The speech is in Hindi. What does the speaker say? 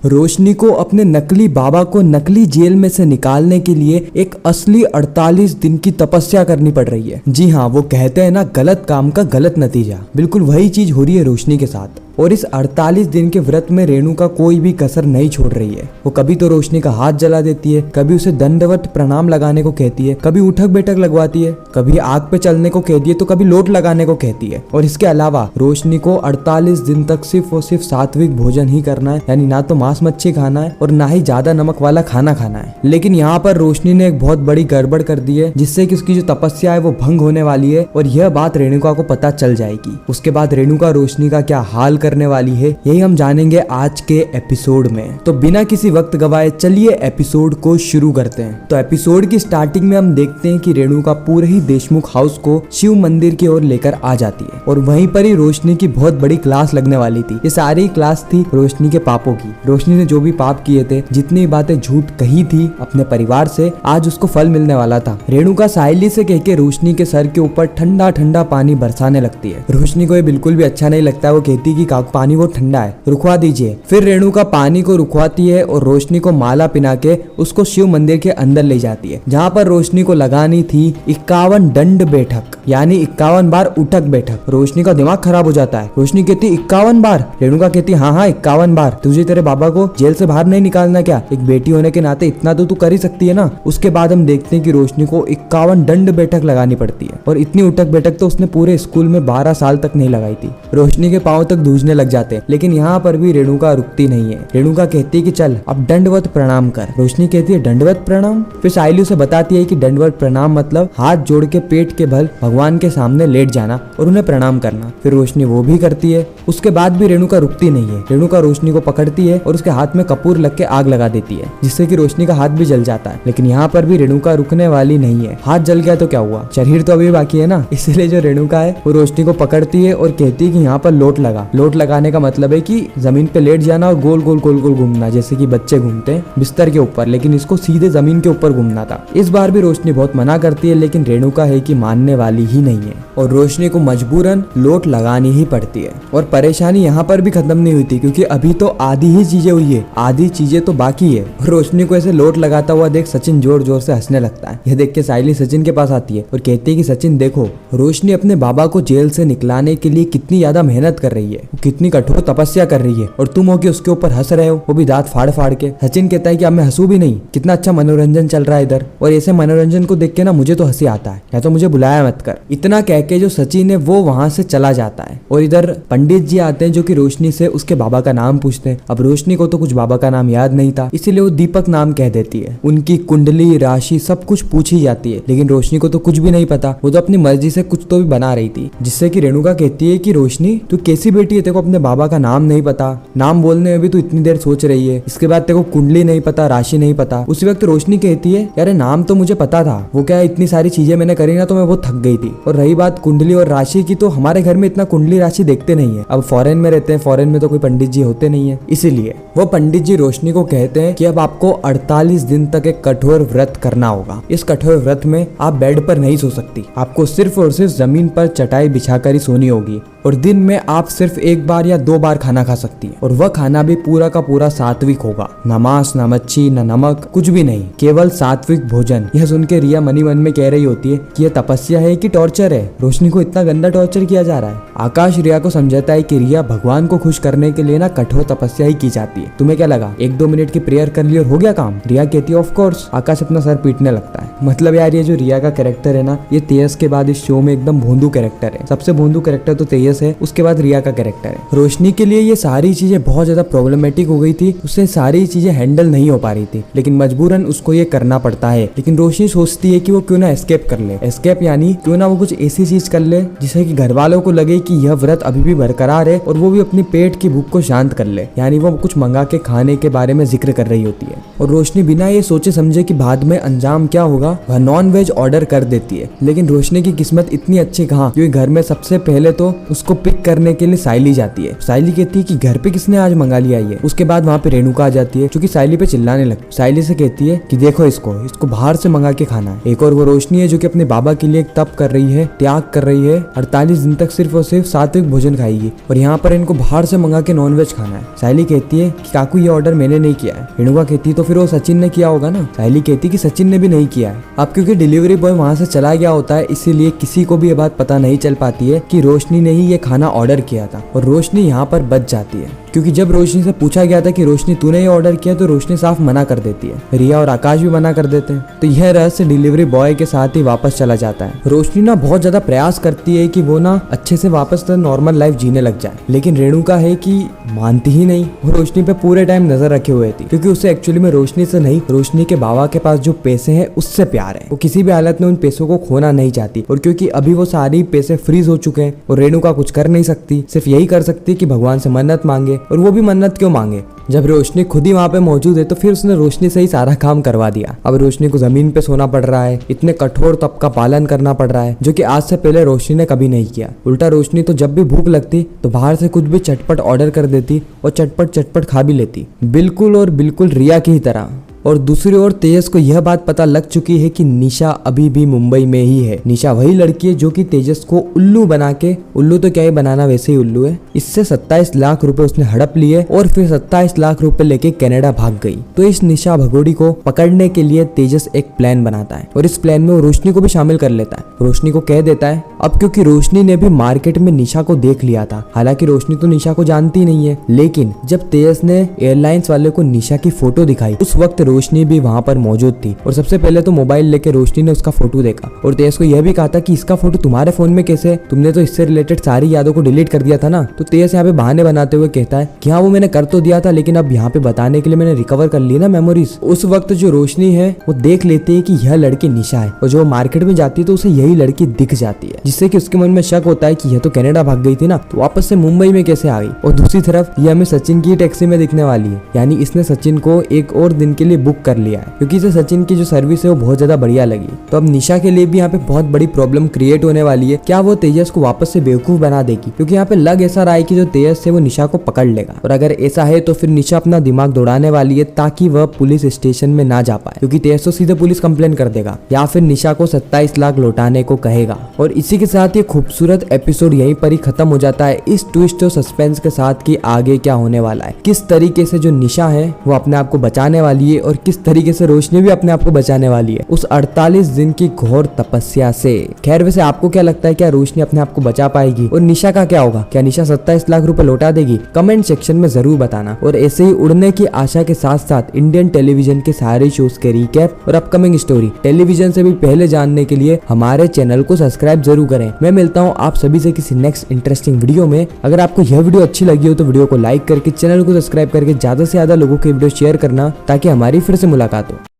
रोशनी को अपने नकली बाबा को नकली जेल में से निकालने के लिए एक असली 48 दिन की तपस्या करनी पड़ रही है। जी हाँ, वो कहते हैं ना, गलत काम का गलत नतीजा। बिल्कुल वही चीज हो रही है रोशनी के साथ। और इस 48 दिन के व्रत में रेणुका कोई भी कसर नहीं छोड़ रही है। वो कभी तो रोशनी का हाथ जला देती है, कभी उसे दंडवत प्रणाम लगाने को कहती है, कभी उठक बैठक लगवाती है, कभी आग पे चलने को कहती है, तो कभी लोट लगाने को कहती है। और इसके अलावा रोशनी को 48 दिन तक सिर्फ और सिर्फ सात्विक भोजन ही करना है, यानी ना तो मांस मच्छी खाना है और ना ही ज्यादा नमक वाला खाना खाना है। लेकिन यहाँ पर रोशनी ने एक बहुत बड़ी गड़बड़ कर दी है, जिससे कि उसकी जो तपस्या है वो भंग होने वाली है और यह बात रेणुका को पता चल जाएगी। उसके बाद रेणुका रोशनी का क्या हाल करने वाली है, यही हम जानेंगे आज के एपिसोड में। तो बिना किसी वक्त गवाए चलिए एपिसोड को शुरू करते हैं। तो एपिसोड की स्टार्टिंग में हम देखते हैं कि रेणुका पूरे ही देशमुख हाउस को शिव मंदिर की ओर लेकर आ जाती है और वहीं पर ही रोशनी की बहुत बड़ी क्लास लगने वाली थी। ये सारी क्लास थी रोशनी के पापों की। रोशनी ने जो भी पाप किए थे, जितनी बातें झूठ कही थी अपने परिवार से, आज उसको फल मिलने वाला था। रेणुका साहेली से कह के रोशनी के सर के ऊपर ठंडा ठंडा पानी बरसाने लगती है। रोशनी को ये बिल्कुल भी अच्छा नहीं लगता। वो कहती कि पानी वो ठंडा है, रुकवा दीजिए। फिर रेणुका पानी को रुकवाती है और रोशनी को माला पिना के उसको शिव मंदिर के अंदर ले जाती है, जहाँ पर रोशनी को लगानी थी 51 दंड बैठक, यानी 51 बार उठक बैठक। रोशनी का दिमाग खराब हो जाता है। रोशनी कहती 51 बार। रेणुका कहती हाँ 51 बार। तुझे तेरे बाबा को जेल से बाहर नहीं निकालना क्या? एक बेटी होने के नाते इतना तो तू कर ही सकती है ना। उसके बाद हम देखते हैं कि रोशनी को 51 दंड बैठक लगानी पड़ती है और इतनी उठक बैठक तो उसने पूरे स्कूल में 12 साल तक नहीं लगाई थी। रोशनी के पाँव तक धूजने लग जाते हैं, लेकिन यहाँ पर भी रेणुका रुकती नहीं है। रेणुका कहती है कि चल अब दंडवत प्रणाम कर। रोशनी कहती है दंडवत प्रणाम? फिर साहिली उसे बताती है कि दंडवत प्रणाम मतलब हाथ जोड़ के पेट के बल भगवान के सामने लेट जाना और उन्हें प्रणाम करना। फिर रोशनी वो भी करती है। उसके बाद भी रेणुका रुकती नहीं है। रेणुका रोशनी को पकड़ती है और उसके हाथ में कपूर लग के आग लगा देती है, जिससे कि रोशनी का हाथ भी जल जाता है। लेकिन यहाँ पर भी रेणुका रुकने वाली नहीं है। हाथ जल गया तो क्या हुआ, शरीर तो अभी बाकी है ना। इसलिए जो रेणुका है वो रोशनी को पकड़ती है और कहती है कि यहाँ पर लोट लगा। लोट लगाने का मतलब है कि जमीन पे लेट जाना और गोल गोल गोल गोल घूमना, जैसे कि बच्चे घूमते हैं बिस्तर के ऊपर, लेकिन इसको सीधे जमीन के ऊपर घूमना था। इस बार भी रोशनी बहुत मना करती है, लेकिन रेणुका है कि मानने वाली ही नहीं है और रोशनी को मजबूरन लोट लगानी ही पड़ती है। और परेशानी यहाँ पर भी खत्म नहीं हुई थी, क्योंकि अभी तो आधी ही चीजें हुई है, आधी चीजें तो बाकी है। रोशनी को ऐसे लोट लगाता हुआ देख सचिन जोर जोर से हंसने लगता है। यह देख के साहिली सचिन के पास आती है और कहती है कि सचिन देखो, रोशनी अपने बाबा को जेल से निकलाने के लिए कितनी ज्यादा मेहनत कर रही है, कितनी कठोर तपस्या कर रही है, और तुम हो कि उसके ऊपर हंस रहे हो, वो भी दांत फाड़ फाड़ के। सचिन कहता है कि अब मैं हंसू भी नहीं, कितना अच्छा मनोरंजन चल रहा है इधर, और ऐसे मनोरंजन को देख के ना मुझे तो हंसी आता है, या तो मुझे बुलाया मत कर। इतना कह के जो सचिन है वो वहां से चला जाता है। और इधर पंडित जी आते हैं जो कि रोशनी से उसके बाबा का नाम पूछते हैं। अब रोशनी को तो कुछ बाबा का नाम याद नहीं था, इसीलिए वो दीपक नाम कह देती है। उनकी कुंडली राशि सब कुछ पूछी जाती है, लेकिन रोशनी को तो कुछ भी नहीं पता। वो तो अपनी मर्जी से कुछ तो भी बना रही थी, जिससे कि रेणुका कहती है कि रोशनी तू कैसी बेटी है, तेरे को अपने बाबा का नाम नहीं पता, नाम बोलने में भी तू इतनी देर सोच रही है, इसके बाद तेरे को कुंडली नहीं पता, राशि नहीं पता। उसी वक्त रोशनी कहती है यार नाम तो मुझे पता था, वो क्या इतनी सारी चीजें मैंने करी ना तो मैं वो थक गई थी। और रही बात कुंडली और राशि की, तो हमारे घर में इतना कुंडली राशि देखते नहीं है। अब फॉरेन में रहते हैं, फॉरेन में तो कोई पंडित जी होते नहीं है, इसीलिए वो पंडित जी रोशनी को कहते हैं कि अब आपको 48 दिन तक एक कठोर व्रत करना होगा। इस कठोर व्रत में आप बेड पर नहीं सो सकती, आपको सिर्फ और सिर्फ जमीन पर चटाई बिछाकर ही सोनी होगी, और दिन में आप सिर्फ 1 बार या 2 बार खाना खा सकती है, और वह खाना भी पूरा का पूरा सात्विक होगा, न मांस न मच्छी न नमक, कुछ भी नहीं, केवल सात्विक भोजन। यह सुन के रिया मनी मन में कह रही होती है कि यह तपस्या है कि टॉर्चर है, रोशनी को इतना गंदा टॉर्चर किया जा रहा है। आकाश रिया को समझाता है कि रिया भगवान को खुश करने के लिए ना कठोर तपस्या ही की जाती है, तुम्हें क्या लगा 1-2 मिनट की प्रेयर कर ली और हो गया काम? रिया कहती है ऑफ कोर्स। आकाश अपना सर पीटने लगता है। मतलब यार ये जो रिया का कैरेक्टर है ना, ये तेजस के बाद इस शो में एकदम भोंदू कैरेक्टर है। सबसे भोंदू कैरेक्टर तो तेजस है, उसके बाद रिया का कैरेक्टर है। रोशनी के लिए ये सारी चीजें बहुत ज्यादा प्रॉब्लमेटिक हो गई थी, उससे सारी चीजें हैंडल नहीं हो पा रही थी, लेकिन मजबूरन उसको ये करना पड़ता है। लेकिन रोशनी सोचती है कि वो क्यों ना एस्केप कर ले। एस्केप यानी क्यों ना वो कुछ ऐसी चीज कर ले जिससे कि घर वालों को लगे कि यह व्रत अभी भी बरकरार है और वो भी अपनी पेट की भूख को शांत कर ले, यानी वो कुछ मंगा के खाने के बारे में जिक्र कर रही होती है। और रोशनी बिना ये सोचे समझे कि बाद में अंजाम क्या होगा, वह नॉन वेज ऑर्डर कर देती है। लेकिन रोशनी की किस्मत इतनी अच्छी कहाँ, क्योंकि घर में सबसे पहले तो उसको पिक करने के लिए साइली जाती है। साइली कहती है कि घर पे किसने आज मंगा लिया ये। उसके बाद वहाँ पे रेणुका आ जाती है, जो कि साइली पे चिल्लाने लगती। साइली से कहती है कि देखो इसको बाहर से मंगा के खाना है। एक और वो रोशनी है जो कि अपने बाबा के लिए तप कर रही है, त्याग कर रही है, 48 दिन तक सिर्फ और सिर्फ सात्विक भोजन खाएगी और यहाँ पर इनको बाहर से मंगा के नॉनवेज खाना है। सायली कहती है कि काकू ये ऑर्डर मैंने नहीं किया है। रेणुका कहती है तो फिर वो सचिन ने किया होगा ना। सायली कहती है कि सचिन ने भी नहीं किया है। अब क्योंकि डिलीवरी बॉय वहाँ से चला गया होता है, इसीलिए किसी को भी ये बात पता नहीं चल पाती है कि रोशनी ने ही ये खाना ऑर्डर किया था और रोशनी यहाँ पर बच जाती है। क्योंकि जब रोशनी से पूछा गया था कि रोशनी तूने ये ऑर्डर किया, तो रोशनी साफ मना कर देती है। रिया और आकाश भी मना कर देते हैं। तो यह रहस्य डिलीवरी बॉय के साथ ही वापस चला जाता है। रोशनी ना बहुत ज्यादा प्रयास करती है कि वो ना अच्छे से वापस नॉर्मल लाइफ जीने लग जाए, लेकिन रेणुका है कि मानती ही नहीं। वो रोशनी पे पूरे टाइम नजर रखे हुए थी, क्योंकि उसे एक्चुअली में रोशनी से नहीं, रोशनी के बाबा के पास जो पैसे हैं उससे प्यार है। वो किसी भी हालत में उन पैसों को खोना नहीं चाहती। और क्योंकि अभी वो सारी पैसे फ्रीज हो चुके हैं और रेणुका कुछ कर नहीं सकती, सिर्फ यही कर सकती कि भगवान से मन्नत मांगे। और वो भी मन्नत क्यों मांगे जब रोशनी खुद ही वहाँ पे मौजूद है। तो फिर उसने रोशनी से ही सारा काम करवा दिया। अब रोशनी को जमीन पे सोना पड़ रहा है, इतने कठोर तप का पालन करना पड़ रहा है, जो कि आज से पहले रोशनी ने कभी नहीं किया। उल्टा रोशनी तो जब भी भूख लगती तो बाहर से कुछ भी चटपट ऑर्डर कर देती और चटपट चटपट खा भी लेती, बिल्कुल और बिल्कुल रिया की ही तरह। और दूसरी ओर तेजस को यह बात पता लग चुकी है कि निशा अभी भी मुंबई में ही है। निशा वही लड़की है जो कि तेजस को उल्लू बना के, उल्लू तो क्या ही बनाना, वैसे ही उल्लू है, इससे 27 लाख रुपए उसने हड़प लिए और फिर 27 लाख रुपए लेके कनाडा भाग गई। तो इस निशा भगोड़ी को पकड़ने के लिए तेजस एक प्लान बनाता है और इस प्लान में वो रोशनी को भी शामिल कर लेता है। रोशनी को कह देता है, अब क्योंकि रोशनी ने भी मार्केट में निशा को देख लिया था, हालांकि रोशनी तो निशा को जानती नहीं है, लेकिन जब तेजस ने एयरलाइंस वाले को निशा की फोटो दिखाई, उस वक्त रोशनी भी वहां पर मौजूद थी। और सबसे पहले तो मोबाइल लेके रोशनी ने उसका फोटो देखा और तेज को यह भी कहा था कि इसका फोटो तुम्हारे फोन में कैसे, तुमने तो इससे रिलेटेड सारी यादों को डिलीट कर दिया था ना। तो तेज यहाँ पे बहाने बनाते हुए कहता है कि हाँ वो मैंने कर तो दिया था, लेकिन अब यहाँ पे बताने के लिए मैंने रिकवर कर ली ना मेमोरीज। उस वक्त जो रोशनी है वो देख लेती है कि यह लड़की निशा है और जो मार्केट में जाती है तो उसे यही लड़की दिख जाती है, जिससे कि उसके मन में शक होता है कि यह तो कनाडा भाग गई थी ना, तो वापस से मुंबई में कैसे आ गई। और दूसरी तरफ यह हमें सचिन की टैक्सी में दिखने वाली है, यानी इसने सचिन को एक और दिन के लिए बुक कर लिया है, क्योंकि इसे सचिन की जो सर्विस है वो बहुत ज्यादा बढ़िया लगी। तो अब निशा के लिए भी यहाँ पे बहुत बड़ी प्रॉब्लम क्रिएट होने वाली है। क्या वो तेजस को वापस से बेवकूफ बना देगी, क्योंकि यहाँ पे लग ऐसा रहा है कि जो तेजस है वो निशा को पकड़ लेगा। और अगर ऐसा है तो फिर निशा अपना दिमाग दौड़ाने वाली है ताकि वह पुलिस स्टेशन में ना जा पाए, क्योंकि तेजस तो सीधे पुलिस कंप्लेन कर देगा या फिर निशा को 27 लाख लौटाने को कहेगा। और इसी के साथ ये खूबसूरत एपिसोड यहीं पर ही खत्म हो जाता है, इस ट्विस्ट और सस्पेंस के साथ कि आगे क्या होने वाला है, किस तरीके से जो निशा है वो अपने आप को बचाने वाली है और किस तरीके से रोशनी भी अपने आप को बचाने वाली है उस 48 दिन की घोर तपस्या से। खैर वैसे आपको क्या लगता है, क्या रोशनी अपने आप को बचा पाएगी और निशा का क्या होगा, क्या निशा 27 लाख रुपए लौटा देगी? कमेंट सेक्शन में जरूर बताना। और ऐसे ही उड़ने की आशा के साथ साथ इंडियन टेलीविजन के सारे शोज के रिकैप और अपकमिंग स्टोरी टेलीविजन से भी पहले जानने के लिए हमारे चैनल को सब्सक्राइब जरूर करें। मैं मिलता हूँ आप सभी से किसी नेक्स्ट इंटरेस्टिंग वीडियो में। अगर आपको यह वीडियो अच्छी लगी हो तो वीडियो को लाइक करके, चैनल को सब्सक्राइब करके ज्यादा से ज्यादा लोगों के वीडियो शेयर करना, ताकि हमारी फिर से मुलाकात हो।